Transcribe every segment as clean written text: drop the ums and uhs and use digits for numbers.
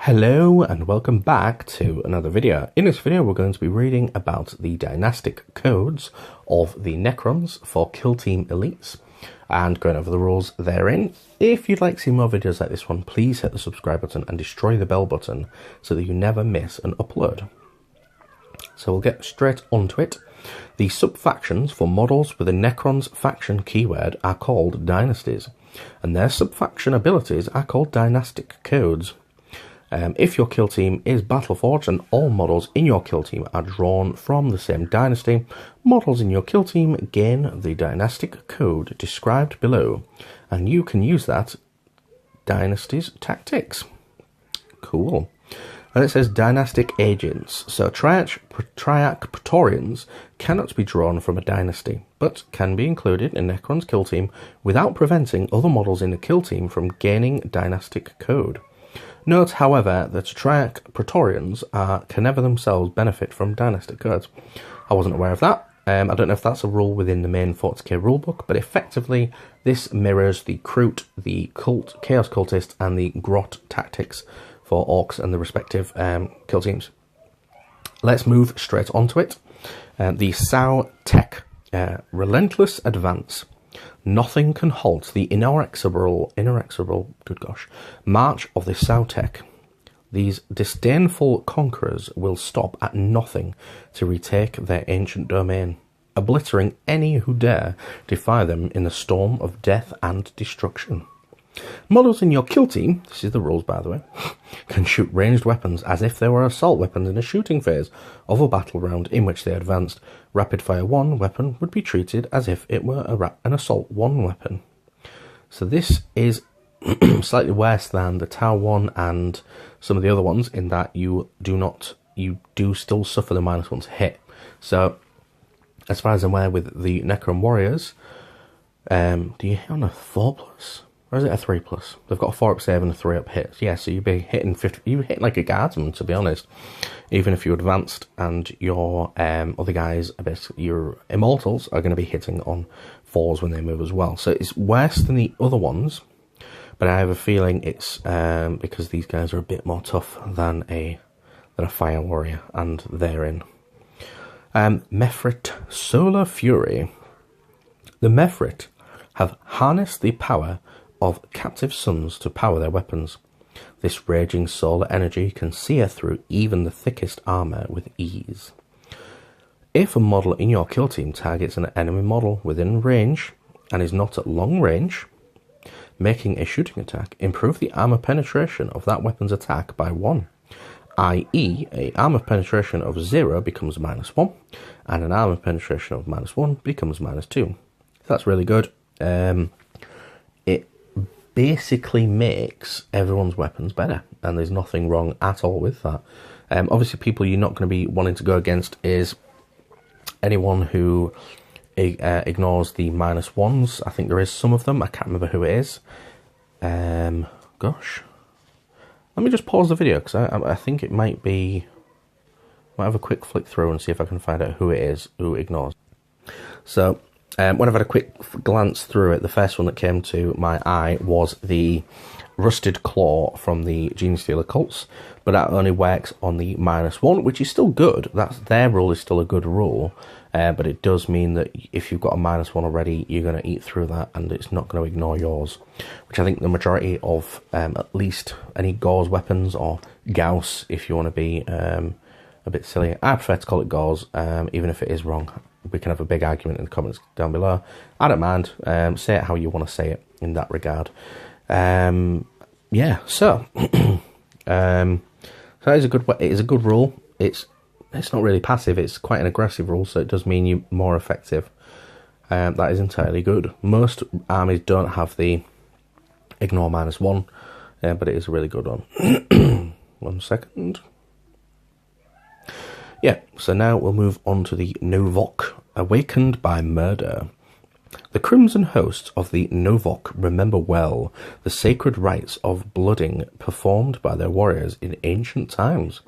Hello and welcome back to another video. In this video we're going to be reading about the dynastic codes of the Necrons for Kill Team Elites and going over the rules therein. If you'd like to see more videos like this one, please hit the subscribe button and destroy the bell button so that you never miss an upload. So we'll get straight onto it. The sub-factions for models with a Necron's faction keyword are called Dynasties, and their sub-faction abilities are called dynastic codes. If your kill team is Battleforged and all models in your kill team are drawn from the same dynasty, models in your kill team gain the dynastic code described below, and you can use that Dynasties tactics. Cool. And it says dynastic agents. So Triarch Praetorians cannot be drawn from a dynasty, but can be included in Necron's kill team without preventing other models in the kill team from gaining dynastic code. Note, however, that Triarch Praetorians can never themselves benefit from dynastic codes. I wasn't aware of that. I don't know if that's a rule within the main 40k rulebook, but effectively this mirrors the Kroot, the Cult, Chaos Cultist, and the Grot tactics for Orcs and the respective kill teams. Let's move straight onto it. The Sao Tech, Relentless Advance. Nothing can halt the inexorable, good gosh, march of the Sao Tech. These disdainful conquerors will stop at nothing to retake their ancient domain, obliterating any who dare defy them in the storm of death and destruction. Models in your kill team, this is the rules by the way, can shoot ranged weapons as if they were assault weapons in a shooting phase of a battle round in which they advanced. Rapid fire 1 weapon would be treated as if it were an assault 1 weapon. So this is slightly worse than the Tau 1 and some of the other ones in that you do still suffer the -1 to hit. So as far as I'm aware with the Necron warriors, do you hit on a 4+? Or is it a 3+? They've got a 4-up save and a 3-up hit. Yeah, so you'd be hitting 50. You hit like a guardsman, to be honest. Even if you advanced and your other guys, basically your immortals, are going to be hitting on 4s when they move as well. So it's worse than the other ones, but I have a feeling it's because these guys are a bit more tough than a fire warrior, and they're in. Mephrit Solar Fury. The Mephrit have harnessed the power of captive suns to power their weapons. This raging solar energy can sear through even the thickest armour with ease. If a model in your kill team targets an enemy model within range and is not at long range, making a shooting attack, improve the armour penetration of that weapon's attack by 1, i.e. a armour penetration of 0 becomes -1, and an armour penetration of -1 becomes -2. That's really good. It basically makes everyone's weapons better, and there's nothing wrong at all with that. Obviously, people you're not going to be wanting to go against is anyone who ignores the -1s. I think there is some of them. I can't remember who it is. Gosh. Let me just pause the video, because I think it might be... I might have a quick flick through and see if I can find out who it is who ignores. So... when I've had a quick glance through it, the first one that came to my eye was the Rusted Claw from the Gene Stealer cults, but that only works on the -1, which is still good. Their rule is still a good rule, but it does mean that if you've got a -1 already, you're going to eat through that, and it's not going to ignore yours, which I think the majority of at least any Gauze weapons, or Gauss if you want to be a bit silly. I prefer to call it Gauze, even if it is wrong. We can have a big argument in the comments down below. I don't mind. Say it how you want to say it in that regard. Yeah, so so it is a good rule. It's not really passive. It's quite an aggressive rule, so it does mean you're more effective. That is entirely good. Most armies don't have the ignore -1, but it is a really good one. 1 second. Yeah, so now we'll move on to the Novokh, Awakened by Murder. The crimson hosts of the Novokh remember well the sacred rites of blooding performed by their warriors in ancient times.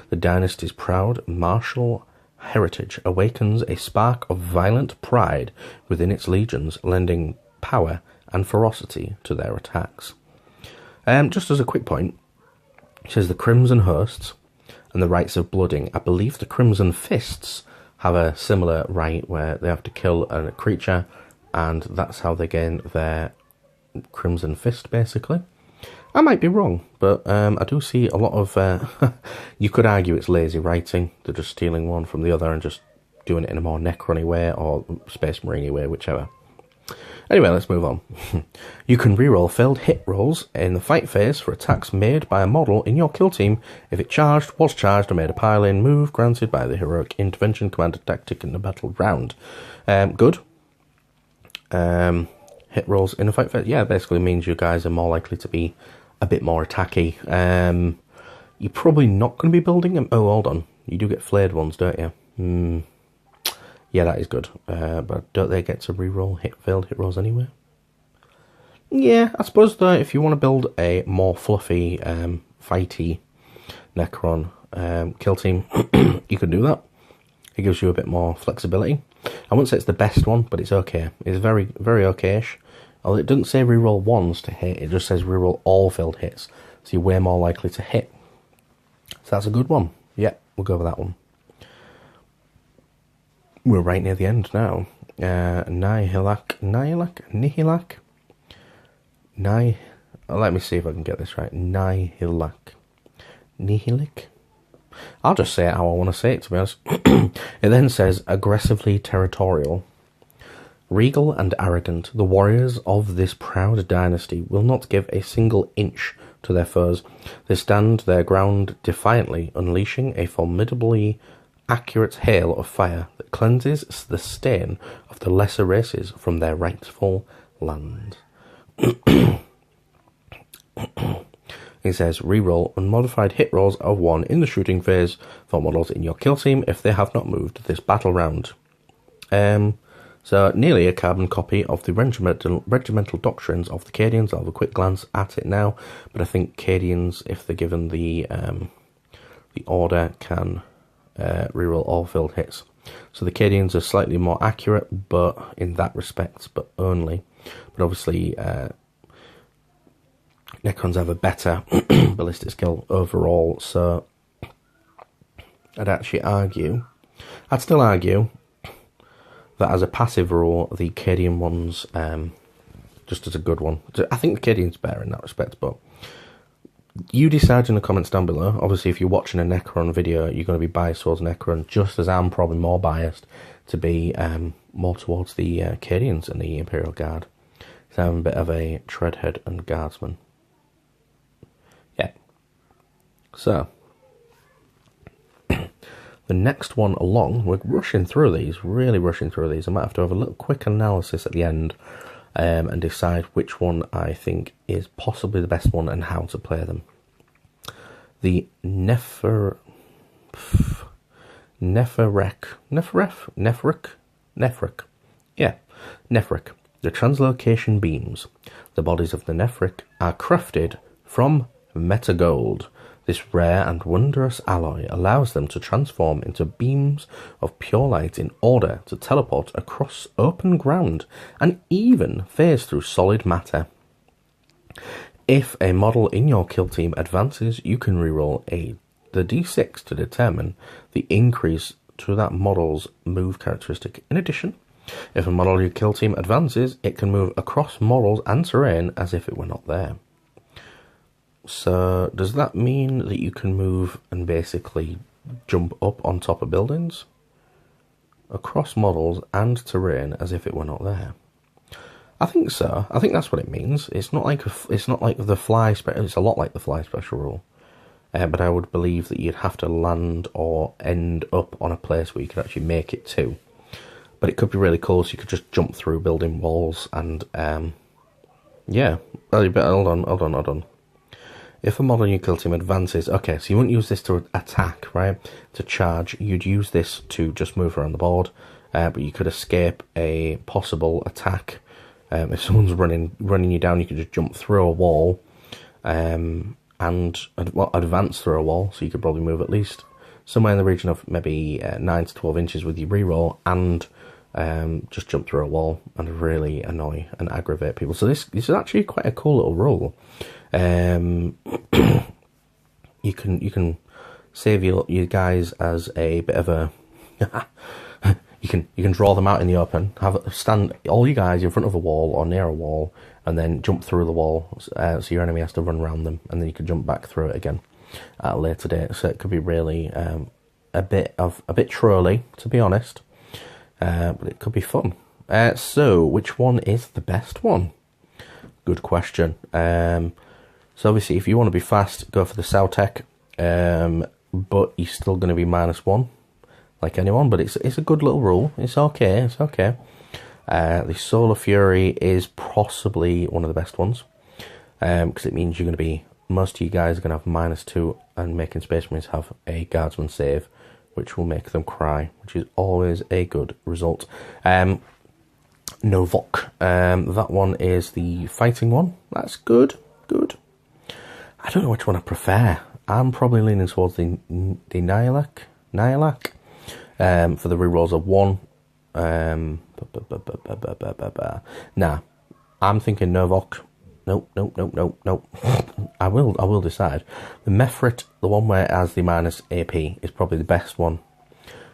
The dynasty's proud martial heritage awakens a spark of violent pride within its legions, lending power and ferocity to their attacks. Just as a quick point, It says the Crimson Hosts and the Rites of Blooding. I believe the Crimson Fists have a similar rite where they have to kill a creature, and that's how they gain their Crimson Fist, basically. I might be wrong, but I do see a lot of... you could argue it's lazy writing. They're just stealing one from the other and just doing it in a more Necron-y way or Space Marine-y way, whichever. Anyway, let's move on. You can reroll failed hit rolls in the fight phase for attacks made by a model in your kill team if it charged, was charged, or made a pile-in move granted by the heroic intervention commander tactic in the battle round. Good. Hit rolls in a fight phase, yeah, basically means you guys are more likely to be a bit more attacky. You're probably not going to be building them. Oh, hold on. You do get flayed ones, don't you? Yeah, that is good. But don't they get to reroll failed hit rolls anyway? Yeah, I suppose though, if you want to build a more fluffy, fighty Necron kill team, you can do that. It gives you a bit more flexibility. I wouldn't say it's the best one, but it's okay. It's very, very okay-ish. Although it doesn't say reroll ones to hit, it just says reroll all failed hits. So you're way more likely to hit. So that's a good one. Yeah, we'll go with that one. We're right near the end now. Nihilakh. Let me see if I can get this right. Nihilakh. I'll just say it how I want to say it, to be honest. It then says, aggressively territorial. Regal and arrogant, the warriors of this proud dynasty will not give a single inch to their foes. They stand their ground defiantly, unleashing a formidably accurate hail of fire that cleanses the stain of the lesser races from their rightful land. It says, reroll unmodified hit rolls of 1 in the shooting phase for models in your kill team if they have not moved this battle round. So, nearly a carbon copy of the regimental doctrines of the Cadians. I'll have a quick glance at it now, but I think Cadians, if they're given the order, can reroll all filled hits. So the Cadians are slightly more accurate, but in that respect, but only. But obviously, Necrons have a better ballistic skill overall, so I'd still argue that as a passive rule, the Cadian ones, just as a good one. I think the Cadian's better in that respect, but you decide in the comments down below. Obviously, if you're watching a Necron video, you're going to be biased towards Necron, just as I'm probably more biased to be more towards the Cadians and the Imperial Guard. So I'm a bit of a treadhead and guardsman. Yeah. So, the next one along, we're rushing through these, really rushing through these. I might have to have a little quick analysis at the end and decide which one I think is possibly the best one and how to play them. The Nephrekh. Yeah, Nephrekh. The translocation beams. The bodies of the Nephrekh are crafted from metagold. This rare and wondrous alloy allows them to transform into beams of pure light in order to teleport across open ground and even phase through solid matter. If a model in your kill team advances, you can reroll the d6 to determine the increase to that model's move characteristic. In addition, if a model in your kill team advances, it can move across models and terrain as if it were not there. So, does that mean that you can move and basically jump up on top of buildings? Across models and terrain as if it were not there? I think so. I think that's what it means. It's not like the fly special. It's a lot like the fly special rule. But I would believe that you'd have to land or end up on a place where you could actually make it to. But it could be really cool, so you could just jump through building walls and, yeah. Hold on. If a model in your kill team advances, okay, so you wouldn't use this to attack, right? To charge, you'd use this to just move around the board, but you could escape a possible attack. If someone's running you down, you could just jump through a wall, and advance through a wall, so you could probably move at least somewhere in the region of maybe 9 to 12 inches with your reroll, and just jump through a wall and really annoy and aggravate people. So this is actually quite a cool little rule. You you can save you guys as a bit of a you can draw them out in the open, stand all you guys in front of a wall or near a wall, and then jump through the wall, so your enemy has to run around them, and then you can jump back through it again at a later date. So it could be really a bit trolly, to be honest, but it could be fun. So which one is the best one? Good question. So obviously, if you want to be fast, go for the Szarekhan, but you're still going to be -1, like anyone. But it's a good little rule. It's okay. It's okay. The Solar Fury is possibly one of the best ones, because it means you're going to be, most of you guys are going to have -2, and making Space Marines have a Guardsman save, which will make them cry, which is always a good result. Novokh, that one is the fighting one. That's good. I don't know which one I prefer. I'm probably leaning towards the Nihilakh, for the rerolls of 1. Nah, I'm thinking Novokh. Nope. I will decide. The Mephrit, the one where it has the -AP, is probably the best one,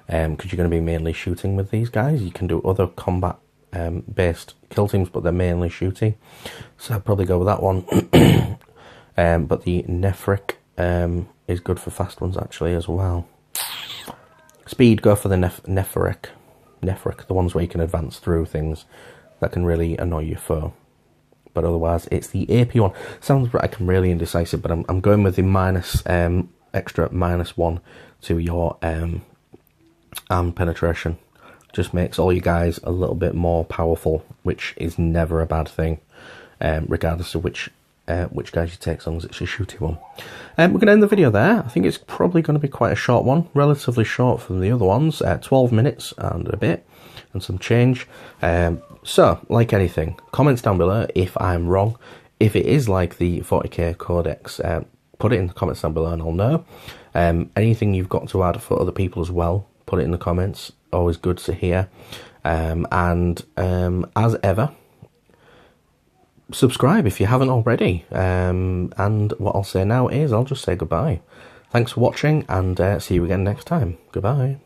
because you're going to be mainly shooting with these guys. You can do other combat based kill teams, but they're mainly shooting, so I'd probably go with that one. But the Nephrekh is good for fast ones actually as well. Speed, go for the Nephrekh, the ones where you can advance through things that can really annoy your foe. But otherwise, it's the AP one. Sounds like I'm really indecisive, but I'm going with the extra -1 to your arm penetration. Just makes all you guys a little bit more powerful, which is never a bad thing, regardless of which guys you take, as long as it's a shooty one. We're going to end the video there. I think it's probably going to be quite a short one, relatively short from the other ones, 12 minutes and a bit, and some change. So, like anything, comments down below if I'm wrong. If it is like the 40k Codex, put it in the comments down below and I'll know. Anything you've got to add for other people as well, put it in the comments. Always good to hear. As ever, subscribe if you haven't already. And what I'll say now is I'll just say goodbye. Thanks for watching, and see you again next time. Goodbye.